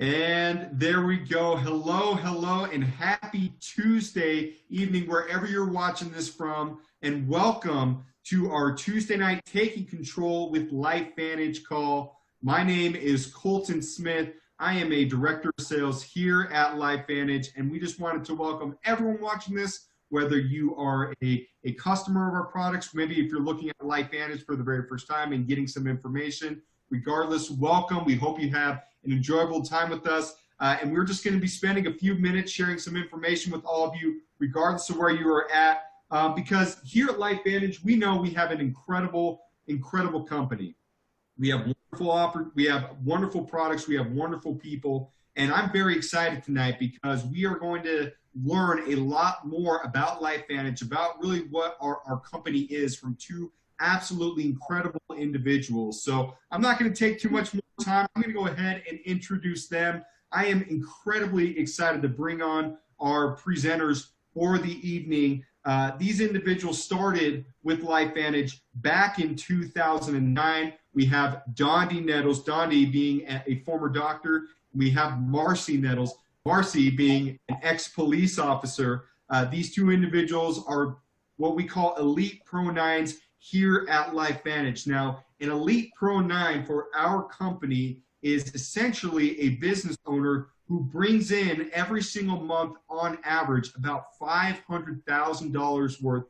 And there we go. Hello, hello, and happy Tuesday evening, wherever you're watching this from. And welcome to our Tuesday night Taking Control with LifeVantage call. My name is Colton Smith. I am a director of sales here at LifeVantage, and we just wanted to welcome everyone watching this, whether you are a customer of our products, maybe if you're looking at LifeVantage for the very first time and getting some information. Regardless, welcome. We hope you have an enjoyable time with us. And we're just going to be spending a few minutes sharing some information with all of you, regardless of where you are at. Because here at LifeVantage, we know we have an incredible company. We have wonderful products. We have wonderful people. And I'm very excited tonight because we are going to learn a lot more about LifeVantage, about really what our company is from two absolutely incredible individuals. So I'm not going to take too much more time. I'm going to go ahead and introduce them. I am incredibly excited to bring on our presenters for the evening. These individuals started with LifeVantage back in 2009. We have Dondee Nettles, Dondee being a former doctor. We have Marci Nettles, Marci being an ex-police officer. These two individuals are what we call elite Pro 9s here at LifeVantage. Now, an elite Pro 9 for our company is essentially a business owner who brings in every single month on average about $500,000 worth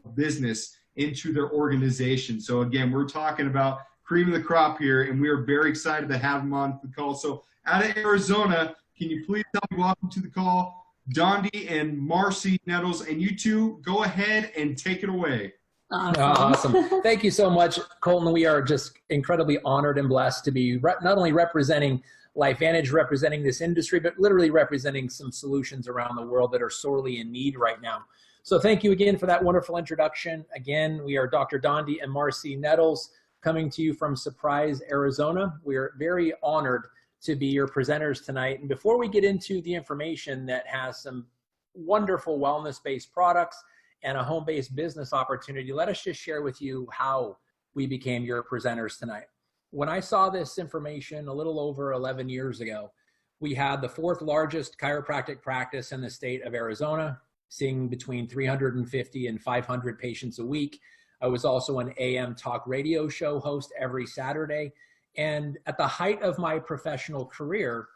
of business into their organization. So again, we're talking about cream of the crop here, and we are very excited to have them on the call. So out of Arizona, can you please tell me welcome to the call, Dondee and Marci Nettles, and you two go ahead and take it away. Awesome. Thank you so much, Colton. We are just incredibly honored and blessed to be not only representing LifeVantage, representing this industry, but literally representing some solutions around the world that are sorely in need right now. So thank you again for that wonderful introduction. Again, we are Dr. Dondee and Marci Nettles coming to you from Surprise, Arizona. We are very honored to be your presenters tonight. And before we get into the information that has some wonderful wellness-based products and a home-based business opportunity, let us just share with you how we became your presenters tonight. When I saw this information a little over 11 years ago, we had the 4th largest chiropractic practice in the state of Arizona, seeing between 350 and 500 patients a week. I was also an AM talk radio show host every Saturday. And at the height of my professional career,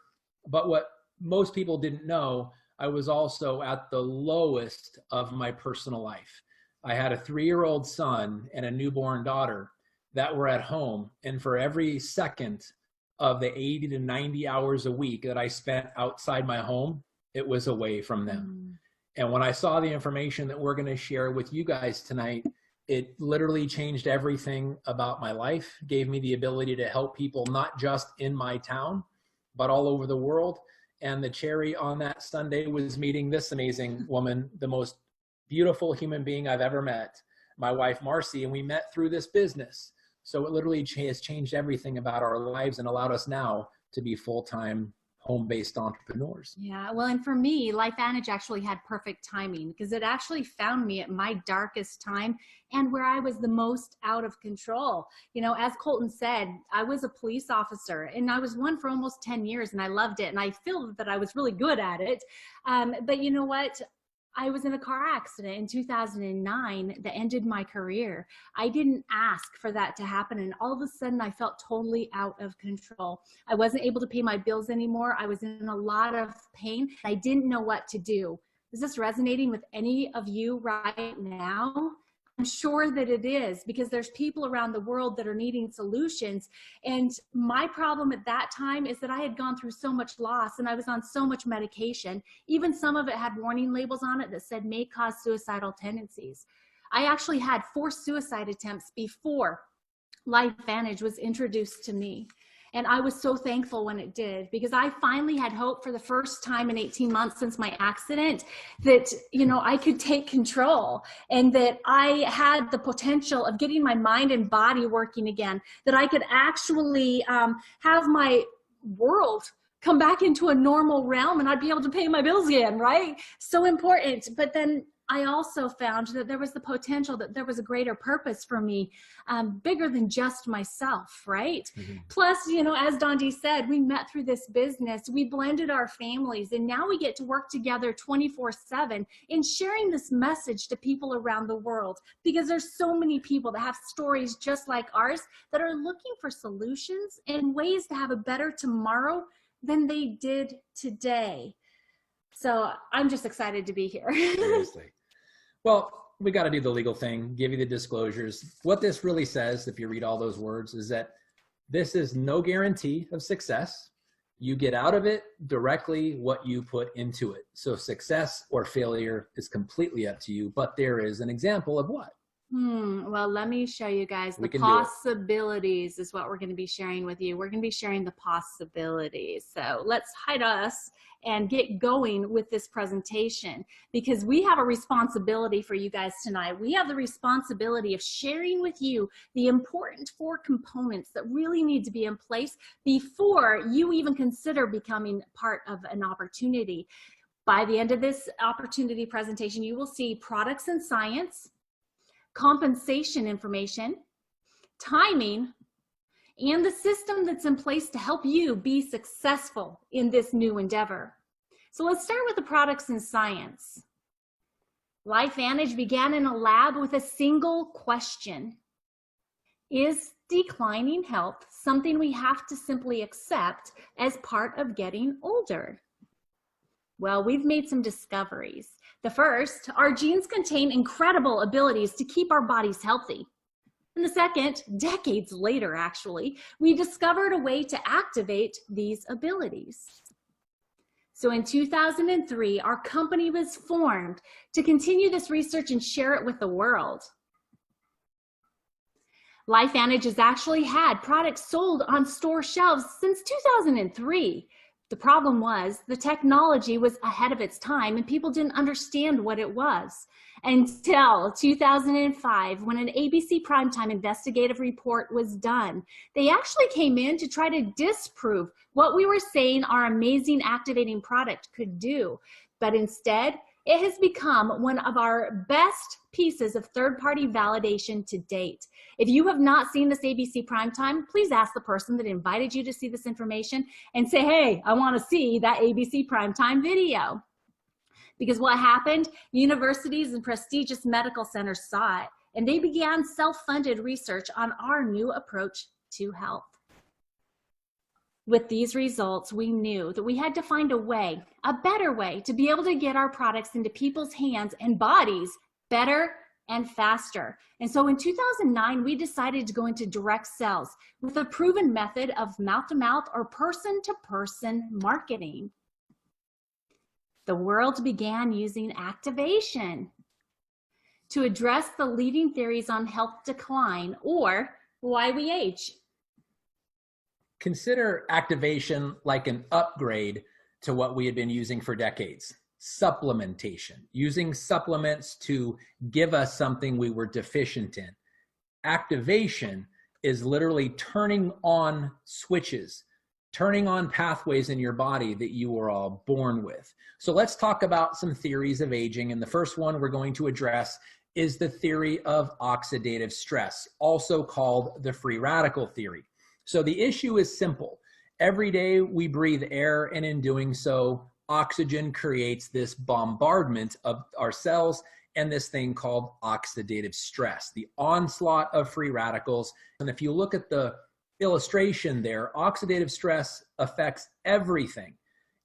but what most people didn't know, I was also at the lowest of my personal life. I had a 3-year-old son and a newborn daughter that were at home. And for every second of the 80 to 90 hours a week that I spent outside my home, it was away from them. And when I saw the information that we're going to share with you guys tonight, it literally changed everything about my life, gave me the ability to help people, not just in my town, but all over the world. And the cherry on that Sunday was meeting this amazing woman, the most beautiful human being I've ever met, my wife, Marci, and we met through this business. So it literally has changed everything about our lives and allowed us now to be full-time home-based entrepreneurs. Yeah, well, and for me, LifeVantage actually had perfect timing because it actually found me at my darkest time and where I was the most out of control. You know, as Colton said, I was a police officer and I was one for almost 10 years and I loved it. And I feel that I was really good at it. But you know what? I was in a car accident in 2009 that ended my career. I didn't ask for that to happen. And all of a sudden I felt totally out of control. I wasn't able to pay my bills anymore. I was in a lot of pain. I didn't know what to do. Is this resonating with any of you right now? I'm sure that it is because there's people around the world that are needing solutions. And my problem at that time is that I had gone through so much loss and I was on so much medication. Even some of it had warning labels on it that said may cause suicidal tendencies. I actually had 4 suicide attempts before LifeVantage was introduced to me. And I was so thankful when it did because I finally had hope for the first time in 18 months since my accident that, you know, I could take control and that I had the potential of getting my mind and body working again, that I could actually have my world come back into a normal realm and I'd be able to pay my bills again, right? So important. But then I also found that there was the potential that there was a greater purpose for me, bigger than just myself, right? Mm-hmm. Plus, you know, as Dondee said, we met through this business, we blended our families, and now we get to work together 24/7 in sharing this message to people around the world, because there's so many people that have stories just like ours that are looking for solutions and ways to have a better tomorrow than they did today. So I'm just excited to be here. Seriously. Well, we got to do the legal thing, give you the disclosures. What this really says, if you read all those words, is that this is no guarantee of success. You get out of it directly what you put into it. So success or failure is completely up to you, but there is an example of what? Well, let me show you guys the possibilities is what we're going to be sharing with you. We're going to be sharing the possibilities. So let's hide us and get going with this presentation, because we have a responsibility for you guys tonight. We have the responsibility of sharing with you the important 4 components that really need to be in place before you even consider becoming part of an opportunity. By the end of this opportunity presentation, you will see products and science, compensation information, timing, and the system that's in place to help you be successful in this new endeavor. So let's start with the products and science. LifeVantage began in a lab with a single question. Is declining health something we have to simply accept as part of getting older? Well, we've made some discoveries. The first, our genes contain incredible abilities to keep our bodies healthy. And the second, decades later actually, we discovered a way to activate these abilities. So in 2003, our company was formed to continue this research and share it with the world. LifeVantage has actually had products sold on store shelves since 2003. The problem was the technology was ahead of its time and people didn't understand what it was until 2005, when an ABC Primetime investigative report was done. They actually came in to try to disprove what we were saying our amazing activating product could do. But instead, it has become one of our best pieces of third-party validation to date. If you have not seen this ABC Primetime, please ask the person that invited you to see this information and say, hey, I want to see that ABC Primetime video. Because what happened, universities and prestigious medical centers saw it, and they began self-funded research on our new approach to health. With these results, we knew that we had to find a way, a better way, to be able to get our products into people's hands and bodies better and faster. And so in 2009, we decided to go into direct sales with a proven method of mouth-to-mouth or person-to-person marketing. The world began using activation to address the leading theories on health decline, or why we age. Consider activation like an upgrade to what we had been using for decades. Supplementation, using supplements to give us something we were deficient in. Activation is literally turning on switches, turning on pathways in your body that you were all born with. So let's talk about some theories of aging. And the first one we're going to address is the theory of oxidative stress, also called the free radical theory. So the issue is simple. Every day we breathe air, and in doing so, oxygen creates this bombardment of our cells and this thing called oxidative stress, the onslaught of free radicals. And if you look at the illustration there, oxidative stress affects everything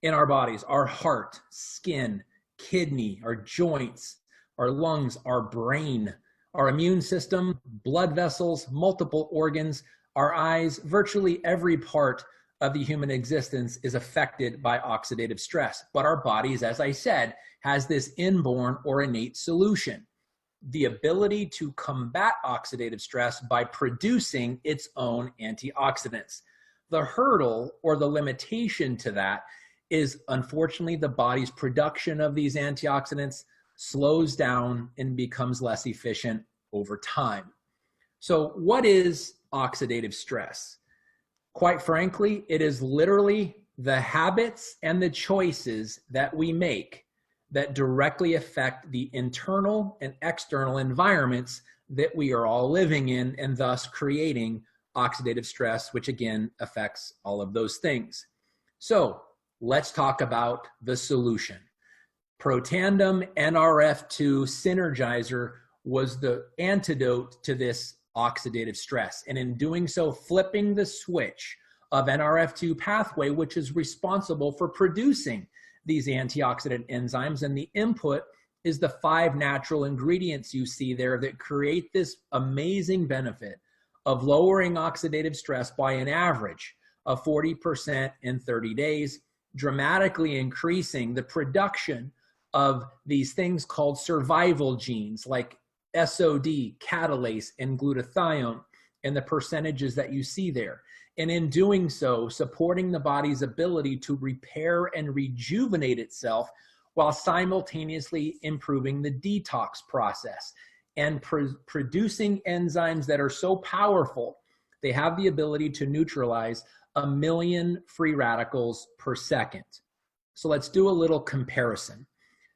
in our bodies: our heart, skin, kidney, our joints, our lungs, our brain, our immune system, blood vessels, multiple organs, our eyes. Virtually every part of the human existence is affected by oxidative stress. But our bodies, as I said, has this inborn or innate solution: the ability to combat oxidative stress by producing its own antioxidants. The hurdle, or the limitation to that, is unfortunately the body's production of these antioxidants slows down and becomes less efficient over time. So what is oxidative stress? Quite frankly, it is literally the habits and the choices that we make that directly affect the internal and external environments that we are all living in, and thus creating oxidative stress, which again affects all of those things. So let's talk about the solution. Protandim NRF2 Synergizer was the antidote to this oxidative stress. And in doing so, flipping the switch of NRF2 pathway, which is responsible for producing these antioxidant enzymes, and the input is the 5 natural ingredients you see there that create this amazing benefit of lowering oxidative stress by an average of 40% in 30 days, dramatically increasing the production of these things called survival genes like SOD, catalase, and glutathione, and the percentages that you see there. And in doing so, supporting the body's ability to repair and rejuvenate itself while simultaneously improving the detox process and producing enzymes that are so powerful, they have the ability to neutralize 1 million free radicals per second. So let's do a little comparison.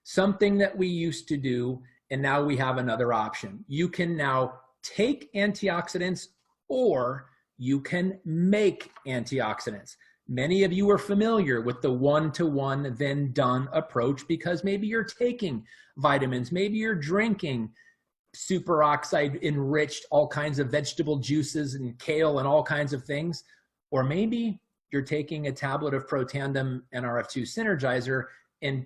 Something that we used to do, and now we have another option. You can now take antioxidants, or you can make antioxidants. Many of you are familiar with the one-to-one then done approach because maybe you're taking vitamins, maybe you're drinking superoxide enriched all kinds of vegetable juices and kale and all kinds of things, or maybe you're taking a tablet of Protandim NRF2 Synergizer and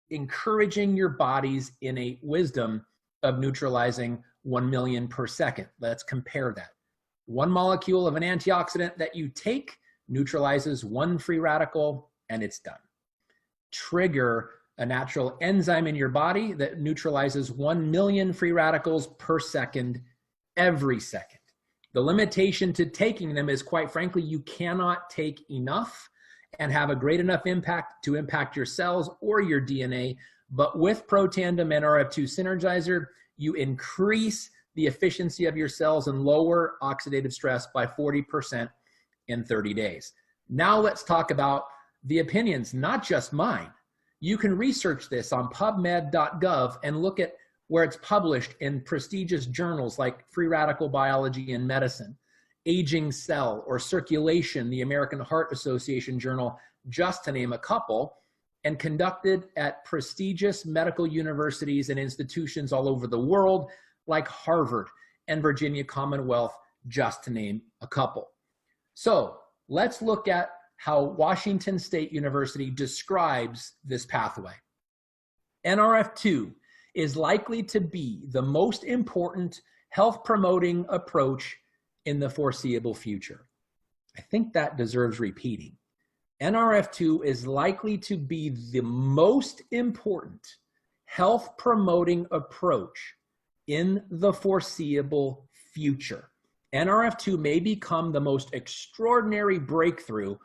encouraging your body's innate wisdom of neutralizing 1 million per second. Let's compare that. 1 molecule of an antioxidant that you take neutralizes 1 free radical, and it's done. Trigger a natural enzyme in your body that neutralizes 1 million free radicals per second, every second. The limitation to taking them is, quite frankly, you cannot take enough and have a great enough impact to impact your cells or your DNA. But with Protandim NRF2 Synergizer, you increase the efficiency of your cells and lower oxidative stress by 40% in 30 days. Now let's talk about the opinions, not just mine. You can research this on pubmed.gov and look at where it's published in prestigious journals like Free Radical Biology and Medicine, Aging Cell, or Circulation, the American Heart Association journal, just to name a couple, and conducted at prestigious medical universities and institutions all over the world like Harvard and Virginia Commonwealth, just to name a couple. So let's look at how Washington State University describes this pathway. NRF2 is likely to be the most important health-promoting approach in the foreseeable future. I think that deserves repeating. NRF2 is likely to be the most important health-promoting approach in the foreseeable future. NRF2 may become the most extraordinary breakthrough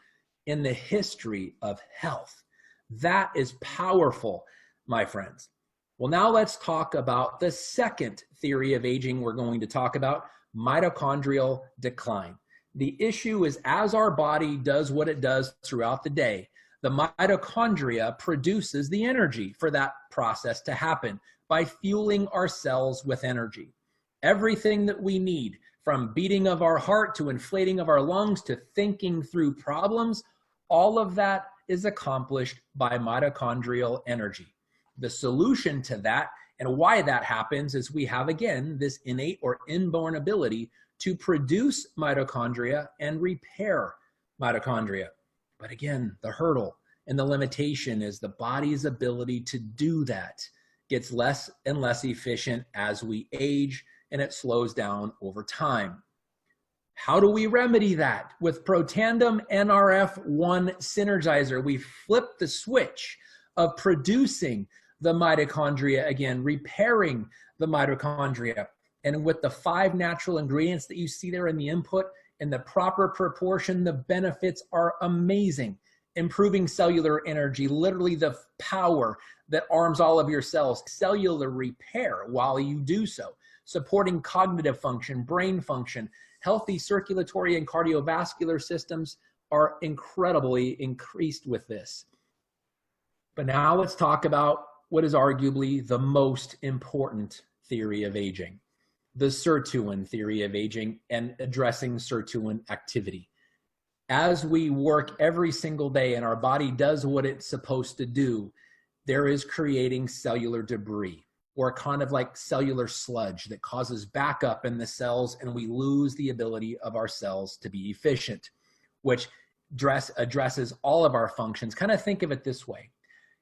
in the history of health. That is powerful, my friends. Well, now let's talk about the second theory of aging we're going to talk about, mitochondrial decline. The issue is, as our body does what it does throughout the day, the mitochondria produces the energy for that process to happen by fueling our cells with energy. Everything that we need, from beating of our heart to inflating of our lungs to thinking through problems, all of that is accomplished by mitochondrial energy. The solution to that and why that happens is we have, again, this innate or inborn ability to produce mitochondria and repair mitochondria. But again, the hurdle and the limitation is the body's ability to do that gets less and less efficient as we age, and it slows down over time. How do we remedy that? With Protandim NRF1 Synergizer, we flip the switch of producing the mitochondria again, repairing the mitochondria. And with the 5 natural ingredients that you see there in the input, in the proper proportion, the benefits are amazing. Improving cellular energy, literally the power that arms all of your cells, cellular repair while you do so, supporting cognitive function, brain function, healthy circulatory and cardiovascular systems are incredibly increased with this. But now let's talk about what is arguably the most important theory of aging, the sirtuin theory of aging, and addressing sirtuin activity. As we work every single day and our body does what it's supposed to do, there is creating cellular debris, or kind of like cellular sludge that causes backup in the cells, and we lose the ability of our cells to be efficient, which addresses all of our functions. Kind of think of it this way.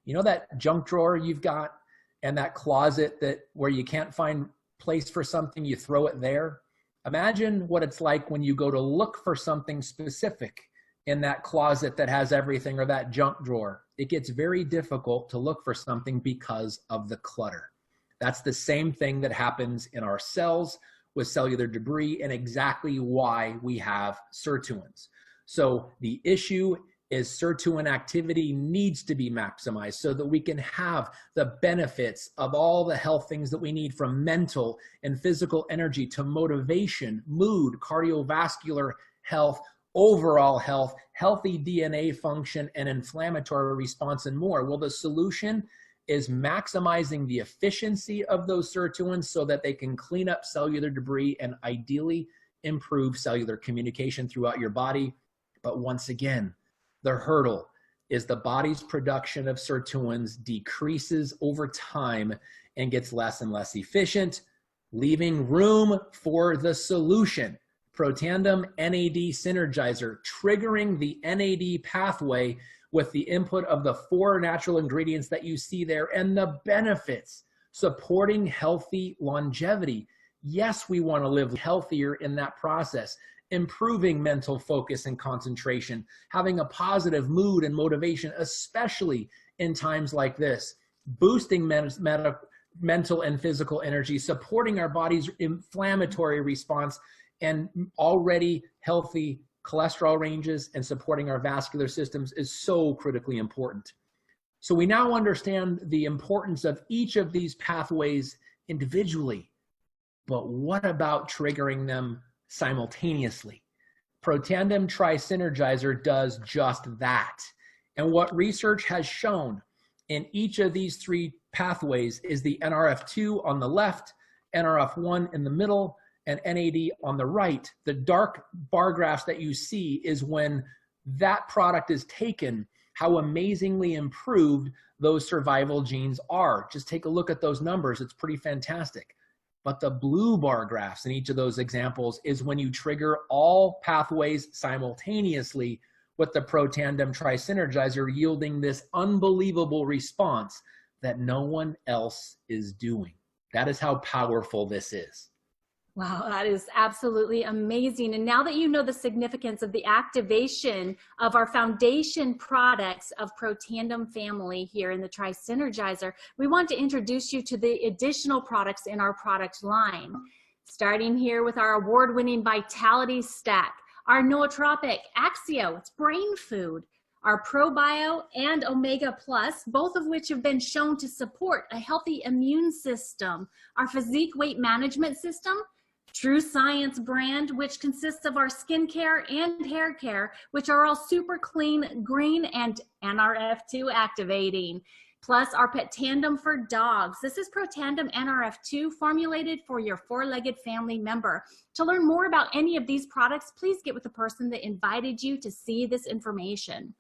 You know that junk drawer you've got and that closet where you can't find place for something, you throw it there? Imagine what it's like when you go to look for something specific in that closet that has everything, or that junk drawer. It gets very difficult to look for something because of the clutter. That's the same thing that happens in our cells with cellular debris, and exactly why we have sirtuins. So the issue is sirtuin activity needs to be maximized so that we can have the benefits of all the health things that we need, from mental and physical energy to motivation, mood, cardiovascular health, overall health, healthy DNA function, and inflammatory response, and more. Well, the solution is maximizing the efficiency of those sirtuins so that they can clean up cellular debris and ideally improve cellular communication throughout your body. But once again, the hurdle is the body's production of sirtuins decreases over time and gets less and less efficient, leaving room for the solution. Protandim NAD synergizer, triggering the NAD pathway with the input of the 4 natural ingredients that you see there, and the benefits, supporting healthy longevity. Yes, we want to live healthier in that process, improving mental focus and concentration, having a positive mood and motivation, especially in times like this, boosting mental and physical energy, supporting our body's inflammatory response and already healthy cholesterol ranges, and supporting our vascular systems is so critically important. So we now understand the importance of each of these pathways individually, but what about triggering them simultaneously? Protandim Tri-Synergizer does just that. And what research has shown in each of these 3 pathways is the NRF2 on the left, NRF1 in the middle, and NAD on the right. The dark bar graphs that you see is when that product is taken, how amazingly improved those survival genes are. Just take a look at those numbers. It's pretty fantastic. But the blue bar graphs in each of those examples is when you trigger all pathways simultaneously with the Protandim Tri-Synergizer, yielding this unbelievable response that no one else is doing. That is how powerful this is. Wow, that is absolutely amazing. And now that you know the significance of the activation of our foundation products of Protandim family here in the Tri-Synergizer, we want to introduce you to the additional products in our product line. Starting here with our award-winning Vitality Stack, our nootropic Axio, it's brain food, our ProBio and Omega Plus, both of which have been shown to support a healthy immune system, our physique weight management system, True Science brand, which consists of our skincare and hair care, which are all super clean, green, and NRF2 activating. Plus our Protandim for dogs. This is Protandim NRF2 formulated for your 4-legged family member. To learn more about any of these products, please get with the person that invited you to see this information.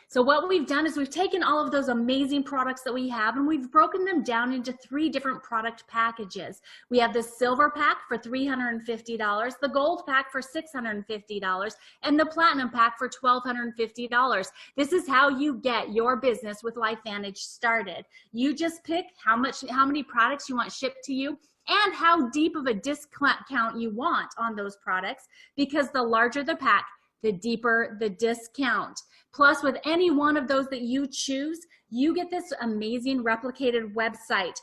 So what we've done is we've taken all of those amazing products that we have and we've broken them down into 3 different product packages. We have the silver pack for $350, the gold pack for $650, and the platinum pack for $1,250. This is how you get your business with LifeVantage started. You just pick how many products you want shipped to you and how deep of a discount you want on those products, because the larger the pack, the deeper the discount. Plus, with any one of those that you choose, you get this amazing replicated website.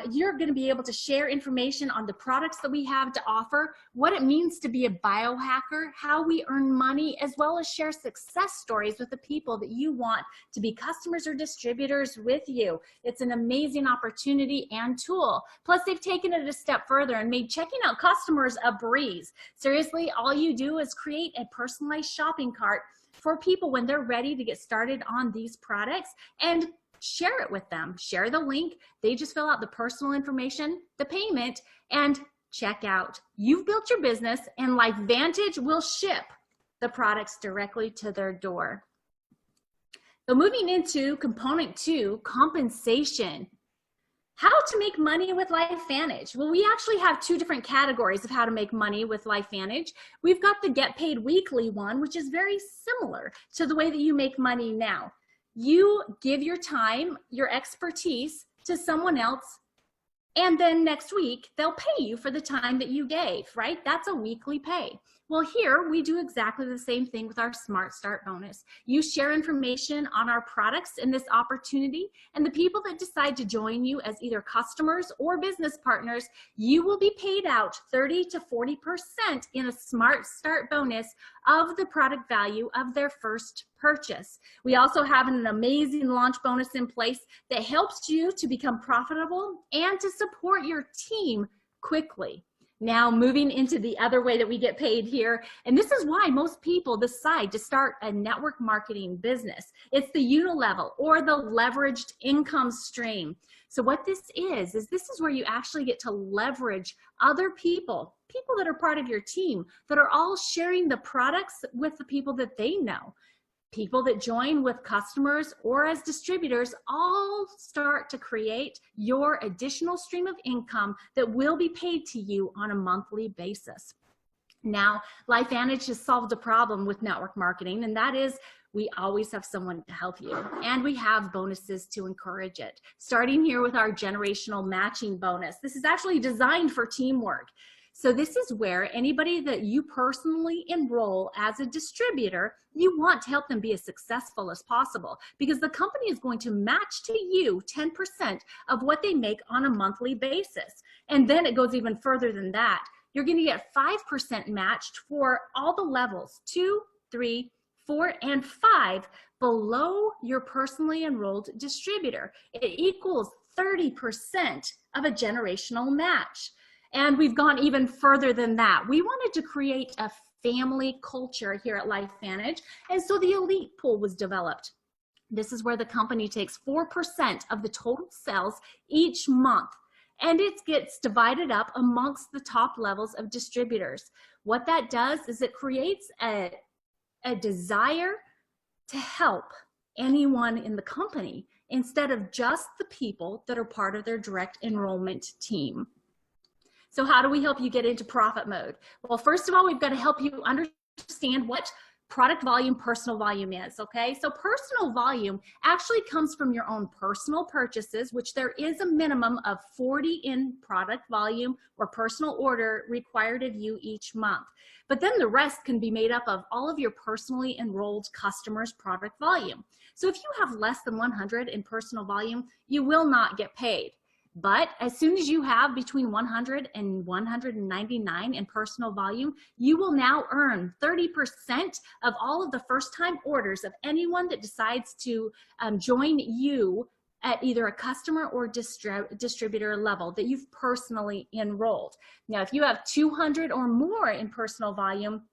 You're going to be able to share information on the products that we have to offer, what it means to be a biohacker, how we earn money, as well as share success stories with the people that you want to be customers or distributors with you. It's an amazing opportunity and tool. Plus, they've taken it a step further and made checking out customers a breeze. Seriously, all you do is create a personalized shopping cart for people when they're ready to get started on these products, and share it with them. Share the link. They just fill out the personal information, the payment, and check out. You've built your business, and LifeVantage will ship the products directly to their door. So moving into component 2, compensation. How to make money with LifeVantage. Well, we actually have 2 different categories of how to make money with LifeVantage. We've got the Get Paid Weekly one, which is very similar to the way that you make money now. You give your time, your expertise to someone else, and then next week, they'll pay you for the time that you gave, right? That's a weekly pay. Well, here we do exactly the same thing with our Smart Start bonus. You share information on our products in this opportunity, and the people that decide to join you as either customers or business partners, you will be paid out 30 to 40% in a Smart Start bonus of the product value of their first purchase. We also have an amazing launch bonus in place that helps you to become profitable and to support your team quickly. Now moving into the other way that we get paid here, and this is why most people decide to start a network marketing business. It's the unilevel or the leveraged income stream. So what this is this is where you actually get to leverage other people that are part of your team that are all sharing the products with the people that they know. People that join with customers or as distributors all start to create your additional stream of income that will be paid to you on a monthly basis. Now, LifeVantage has solved a problem with network marketing, and that is we always have someone to help you, and we have bonuses to encourage it. Starting here with our generational matching bonus. This is actually designed for teamwork. So this is where anybody that you personally enroll as a distributor, you want to help them be as successful as possible because the company is going to match to you 10% of what they make on a monthly basis. And then it goes even further than that. You're going to get 5% matched for all the levels, 2, 3, 4, and 5 below your personally enrolled distributor. It equals 30% of a generational match. And we've gone even further than that. We wanted to create a family culture here at LifeVantage, and so the elite pool was developed. This is where the company takes 4% of the total sales each month, and it gets divided up amongst the top levels of distributors. What that does is it creates a desire to help anyone in the company instead of just the people that are part of their direct enrollment team. So how do we help you get into profit mode? Well, first of all, we've got to help you understand what product volume, personal volume is, okay? So personal volume actually comes from your own personal purchases, which there is a minimum of 40 in product volume or personal order required of you each month. But then the rest can be made up of all of your personally enrolled customers' product volume. So if you have less than 100 in personal volume, you will not get paid. But as soon as you have between 100 and 199 in personal volume, you will now earn 30% of all of the first-time orders of anyone that decides to join you at either a customer or distributor level that you've personally enrolled. Now, if you have 200 or more in personal volume,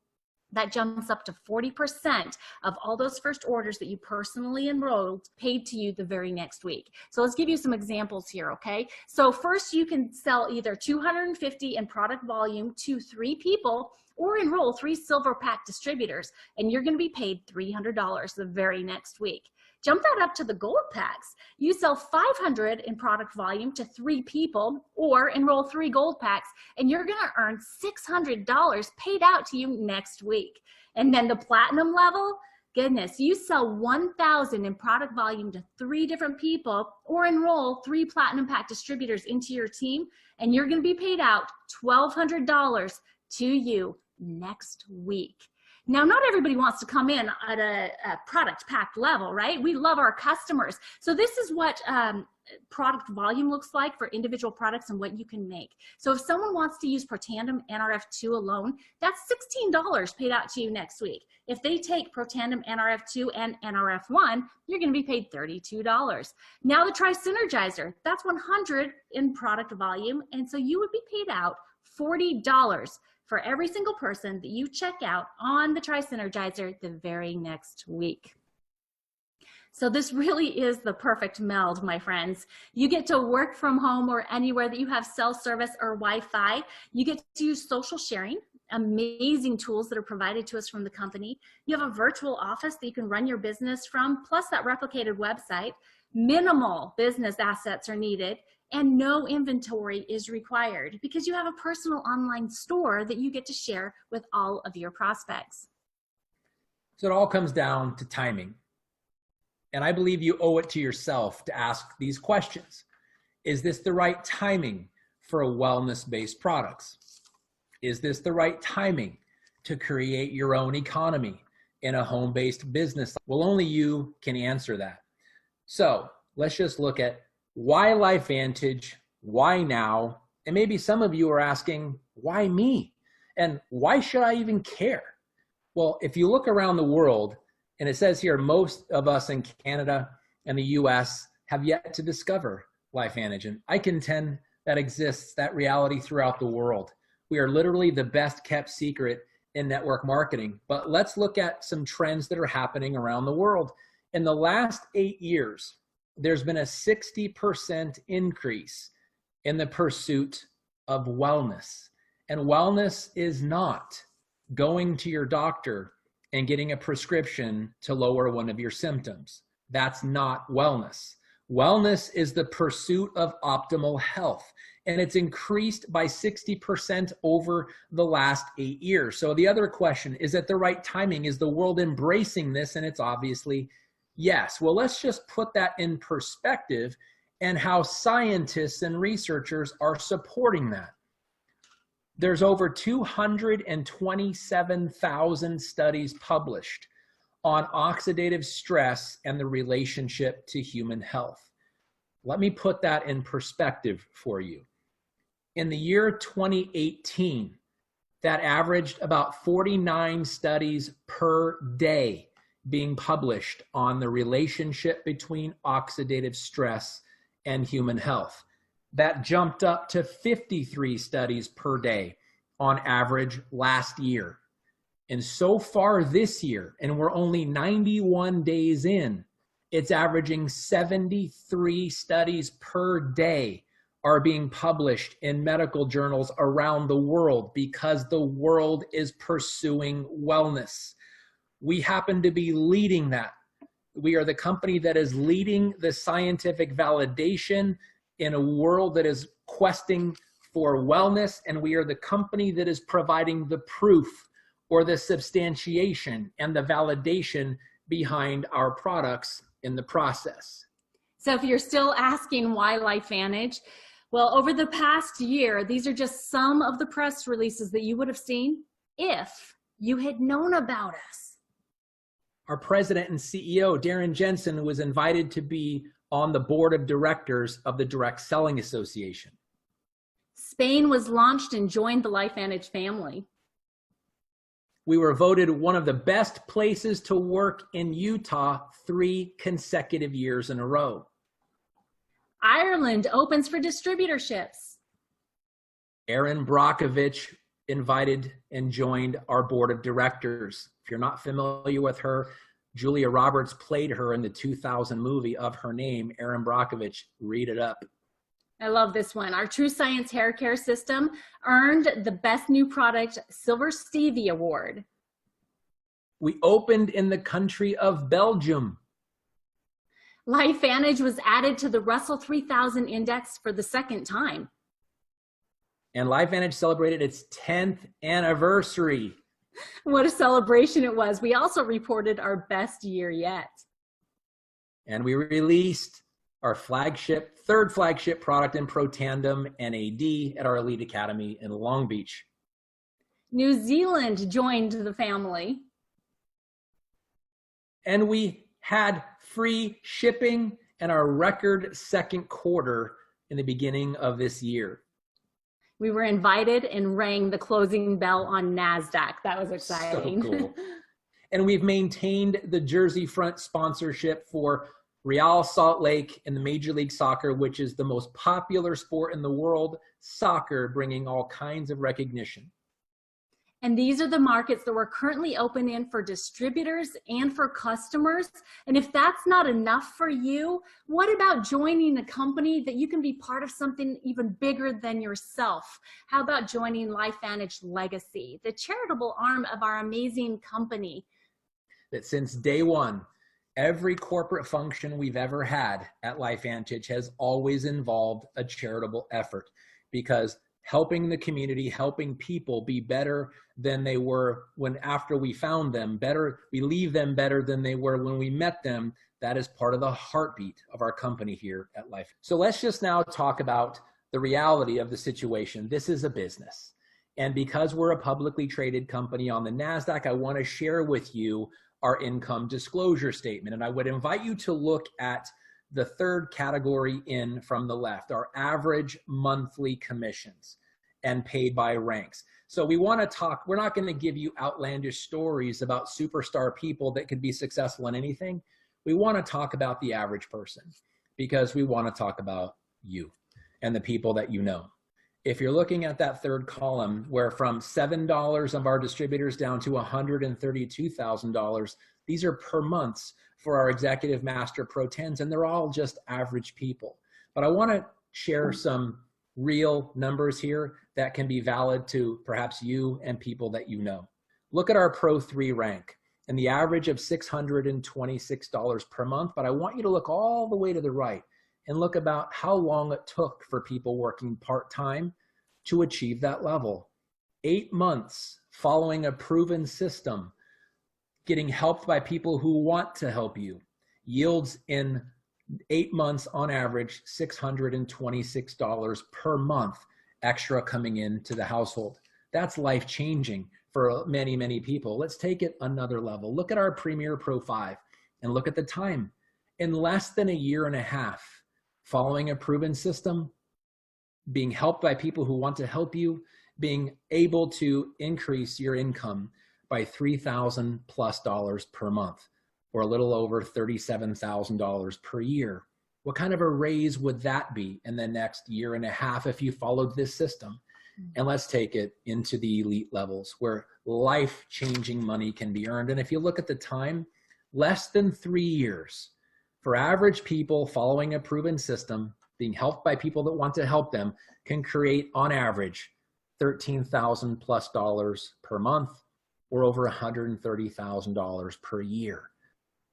that jumps up to 40% of all those first orders that you personally enrolled paid to you the very next week. So let's give you some examples here, okay? So first you can sell either 250 in product volume to 3 people or enroll 3 silver pack distributors, and you're gonna be paid $300 the very next week. Jump that up to the gold packs. You sell 500 in product volume to 3 people or enroll 3 gold packs, and you're gonna earn $600 paid out to you next week. And then the platinum level, goodness, you sell 1,000 in product volume to 3 different people or enroll 3 platinum pack distributors into your team, and you're gonna be paid out $1,200 to you next week. Now, not everybody wants to come in at a product pack level, right? We love our customers. So this is what product volume looks like for individual products and what you can make. So if someone wants to use Protandem NRF2 alone, that's $16 paid out to you next week. If they take Protandem NRF2 and NRF1, you're gonna be paid $32. Now the Tri-Synergizer, that's 100 in product volume, and so you would be paid out $40 for every single person that you check out on the Tri-Synergizer the very next week. So this really is the perfect meld, my friends. You get to work from home or anywhere that you have cell service or Wi-Fi. You get to use social sharing, amazing tools that are provided to us from the company. You have a virtual office that you can run your business from, plus that replicated website. Minimal business assets are needed and no inventory is required because you have a personal online store that you get to share with all of your prospects. So it all comes down to timing. And I believe you owe it to yourself to ask these questions. Is this the right timing for wellness-based products? Is this the right timing to create your own economy in a home-based business? Well, only you can answer that. So let's just look at why LifeVantage, why now? And maybe some of you are asking, why me? And why should I even care? Well, if you look around the world, and it says here, most of us in Canada and the US have yet to discover LifeVantage. And I contend that exists, that reality throughout the world. We are literally the best kept secret in network marketing. But let's look at some trends that are happening around the world. In the last 8 years, there's been a 60% increase in the pursuit of wellness. And wellness is not going to your doctor and getting a prescription to lower one of your symptoms. That's not wellness. Wellness is the pursuit of optimal health, and it's increased by 60% over the last 8 years. So the other question, is it the right timing? Is the world embracing this? And it's obviously yes. Well, let's just put that in perspective and how scientists and researchers are supporting that. There's over 227,000 studies published on oxidative stress and the relationship to human health. Let me put that in perspective for you. In the year 2018, that averaged about 49 studies per day being published on the relationship between oxidative stress and human health. That jumped up to 53 studies per day on average last year. And so far this year, and we're only 91 days in, it's averaging 73 studies per day are being published in medical journals around the world because the world is pursuing wellness. We happen to be leading that. We are the company that is leading the scientific validation in a world that is questing for wellness, and we are the company that is providing the proof or the substantiation and the validation behind our products in the process. So if you're still asking why LifeVantage, well, over the past year, these are just some of the press releases that you would have seen if you had known about us. Our president and CEO, Darren Jensen, was invited to be on the board of directors of the Direct Selling Association. Spain was launched and joined the LifeVantage family. We were voted one of the best places to work in Utah 3 consecutive years in a row. Ireland opens for distributorships. Erin Brockovich invited and joined our board of directors. If you're not familiar with her, Julia Roberts played her in the 2000 movie of her name, Erin Brockovich. Read it up. I love this one. Our True Science Hair Care System earned the Best New Product Silver Stevie Award. We opened in the country of Belgium. LifeVantage was added to the Russell 3000 Index for the 2nd time. And LifeVantage celebrated its 10th anniversary. What a celebration it was. We also reported our best year yet. And we released our third flagship product in Protandem NAD at our Elite Academy in Long Beach. New Zealand joined the family. And we had free shipping and our record 2nd quarter in the beginning of this year. We were invited and rang the closing bell on NASDAQ. That was exciting. So cool. And we've maintained the jersey front sponsorship for Real Salt Lake in the Major League Soccer, which is the most popular sport in the world, soccer, bringing all kinds of recognition. And these are the markets that we're currently open in for distributors and for customers. And if that's not enough for you, what about joining a company that you can be part of something even bigger than yourself? How about joining LifeVantage Legacy, the charitable arm of our amazing company? That since day one, every corporate function we've ever had at LifeVantage has always involved a charitable effort, because helping the community, helping people be better than they were after we found them, we leave them better than they were when we met them. That is part of the heartbeat of our company here at Life. So let's just now talk about the reality of the situation. This is a business. And because we're a publicly traded company on the NASDAQ, I want to share with you our income disclosure statement. And I would invite you to look at the third category in from the left, our average monthly commissions and paid by ranks. So we want to talk, we're not going to give you outlandish stories about superstar people that could be successful in anything. We want to talk about the average person, because we want to talk about you and the people that you know. If you're looking at that third column, where from $7 of our distributors down to $132,000, these are per months for our executive master pro 10s, and they're all just average people. But I want to share some real numbers here that can be valid to perhaps you and people that you know. Look at our pro 3 rank and the average of $626 per month, but I want you to look all the way to the right and look about how long it took for people working part-time to achieve that level. 8 months following a proven system, getting helped by people who want to help you, yields in 8 months on average $626 per month extra coming into the household. That's life-changing for many, many people. Let's take it another level. Look at our Premier Pro 5 and look at the time. In less than a year and a half, following a proven system, being helped by people who want to help you, being able to increase your income by $3,000 plus per month, or a little over $37,000 per year. What kind of a raise would that be in the next year and a half if you followed this system? And let's take it into the elite levels where life-changing money can be earned. And if you look at the time, less than 3 years for average people following a proven system, being helped by people that want to help them, can create on average $13,000 plus per month, or over $130,000 per year.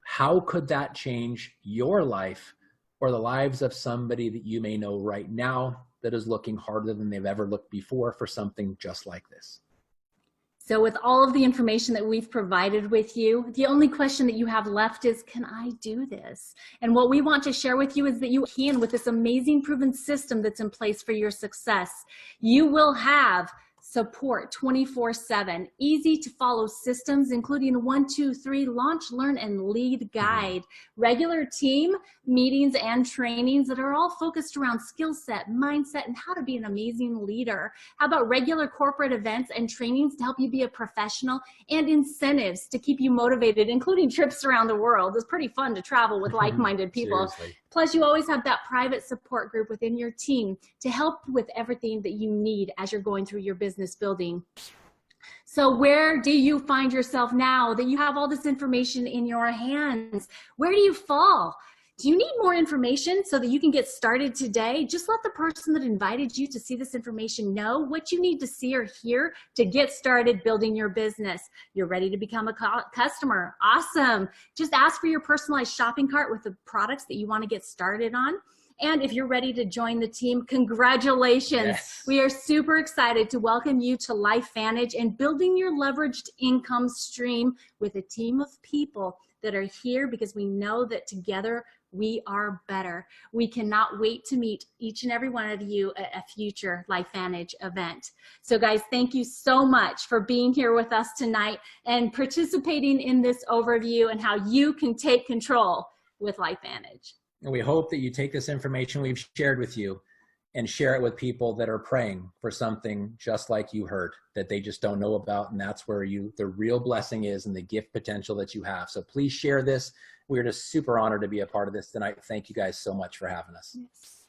How could that change your life or the lives of somebody that you may know right now that is looking harder than they've ever looked before for something just like this? So with all of the information that we've provided with you, the only question that you have left is, can I do this? And what we want to share with you is that you can, with this amazing proven system that's in place for your success. You will have support 24/7, easy to follow systems, including 1, 2, 3, launch, learn, and lead guide, regular team meetings and trainings that are all focused around skill set, mindset, and how to be an amazing leader. How about regular corporate events and trainings to help you be a professional, and incentives to keep you motivated, including trips around the world. It's pretty fun to travel with like-minded people. Seriously. Plus, you always have that private support group within your team to help with everything that you need as you're going through your business building. So where do you find yourself now that you have all this information in your hands? Where do you fall? Do you need more information so that you can get started today? Just let the person that invited you to see this information know what you need to see or hear to get started building your business. You're ready to become a customer. Awesome. Just ask for your personalized shopping cart with the products that you want to get started on. And if you're ready to join the team, congratulations. Yes. We are super excited to welcome you to LifeVantage and building your leveraged income stream with a team of people that are here because we know that together we are better. We cannot wait to meet each and every one of you at a future LifeVantage event. So guys, thank you so much for being here with us tonight and participating in this overview and how you can take control with LifeVantage. And we hope that you take this information we've shared with you and share it with people that are praying for something just like you heard that they just don't know about. And that's where the real blessing is and the gift potential that you have. So please share this we're just super honored to be a part of this tonight. Thank you guys so much for having us.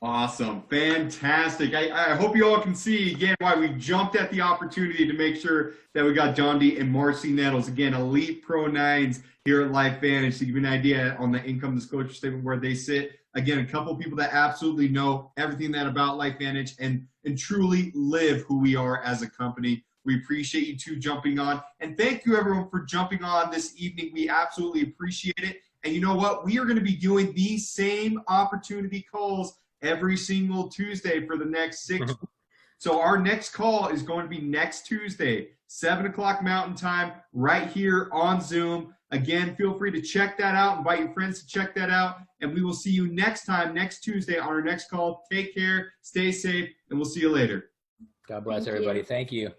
Awesome. Fantastic. I hope you all can see again why we jumped at the opportunity to make sure that we got Dondee and Marci Nettles, again, elite pro nines here at LifeVantage, to give you an idea on the income disclosure statement where they sit. Again, a couple of people that absolutely know everything that about LifeVantage and truly live who we are as a company. We appreciate you two jumping on. And thank you everyone for jumping on this evening. We absolutely appreciate it. And you know what? We are going to be doing these same opportunity calls every single Tuesday for the next 6 weeks. So our next call is going to be next Tuesday, 7 o'clock Mountain Time, right here on Zoom. Again, feel free to check that out. Invite your friends to check that out. And we will see you next time, next Tuesday on our next call. Take care, stay safe, and we'll see you later. God bless everybody. Thank you.